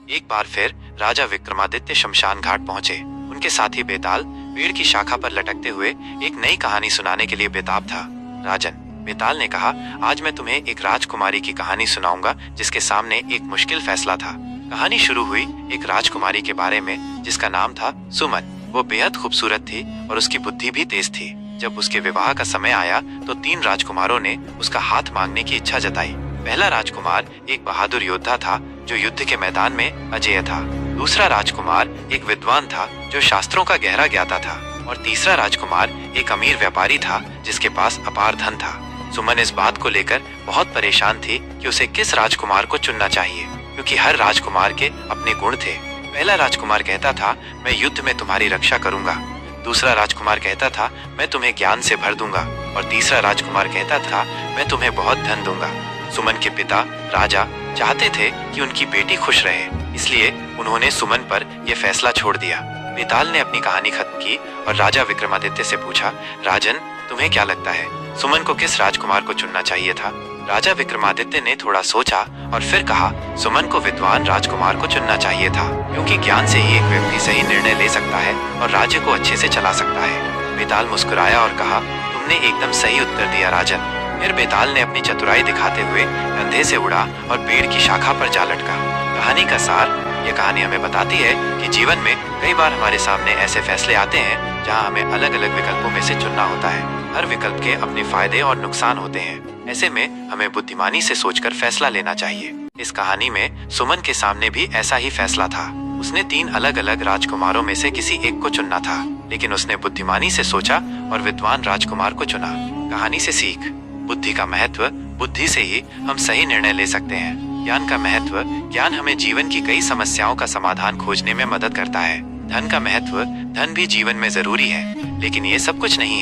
एक बार फिर राजा विक्रमादित्य शमशान घाट पहुंचे। उनके साथी बेताल पेड़ की शाखा पर लटकते हुए एक नई कहानी सुनाने के लिए बेताब था। राजन, बेताल ने कहा, आज मैं तुम्हें एक राजकुमारी की कहानी सुनाऊंगा जिसके सामने एक मुश्किल फैसला था। कहानी शुरू हुई एक राजकुमारी के बारे में जिसका नाम था सुमन। वो बेहद खूबसूरत थी और उसकी बुद्धि भी तेज थी। जब उसके विवाह का समय आया तो 3 राजकुमारों ने उसका हाथ मांगने की इच्छा जताई। पहला राजकुमार एक बहादुर योद्धा था जो युद्ध के मैदान में अजेय था। दूसरा राजकुमार एक विद्वान था जो शास्त्रों का गहरा ज्ञाता था और तीसरा राजकुमार एक अमीर व्यापारी था जिसके पास अपार धन था। सुमन इस बात को लेकर बहुत परेशान थी कि उसे किस राजकुमार को चुनना चाहिए, क्योंकि हर राजकुमार के अपने गुण थे। पहला राजकुमार कहता था, मैं युद्ध में तुम्हारी रक्षा करूंगा। दूसरा राजकुमार कहता था, मैं तुम्हें ज्ञान से भर दूंगा। और तीसरा राजकुमार कहता था, मैं तुम्हें बहुत धन दूंगा। सुमन के पिता राजा चाहते थे कि उनकी बेटी खुश रहे, इसलिए उन्होंने सुमन पर यह फैसला छोड़ दिया। बेताल ने अपनी कहानी खत्म की और राजा विक्रमादित्य से पूछा, राजन, तुम्हें क्या लगता है, सुमन को किस राजकुमार को चुनना चाहिए था? राजा विक्रमादित्य ने थोड़ा सोचा और फिर कहा, सुमन को विद्वान राजकुमार को चुनना चाहिए था, क्योंकि ज्ञान से ही एक व्यक्ति सही निर्णय ले सकता है और राज्य को अच्छे से चला सकता है। बेताल मुस्कुराया और कहा, तुमने एकदम सही उत्तर दिया राजन। फिर बेताल ने अपनी चतुराई दिखाते हुए कंधे से उड़ा और पेड़ की शाखा पर जा लटका। कहानी का सार, यह कहानी हमें बताती है कि जीवन में कई बार हमारे सामने ऐसे फैसले आते हैं जहां हमें अलग अलग विकल्पों में से चुनना होता है। हर विकल्प के अपने फायदे और नुकसान होते हैं। ऐसे में हमें बुद्धिमानी से सोचकर फैसला लेना चाहिए। इस कहानी में सुमन के सामने भी ऐसा ही फैसला था। उसने 3 अलग अलग राजकुमारों में से किसी एक को चुनना था, लेकिन उसने बुद्धिमानी से सोचा और विद्वान राजकुमार को चुना। कहानी से सीख, बुद्धि का महत्व, बुद्धि से ही हम सही निर्णय ले सकते हैं। ज्ञान का महत्व, ज्ञान हमें जीवन की कई समस्याओं का समाधान खोजने में मदद करता है। धन का महत्व, धन भी जीवन में जरूरी है, लेकिन ये सब कुछ नहीं है।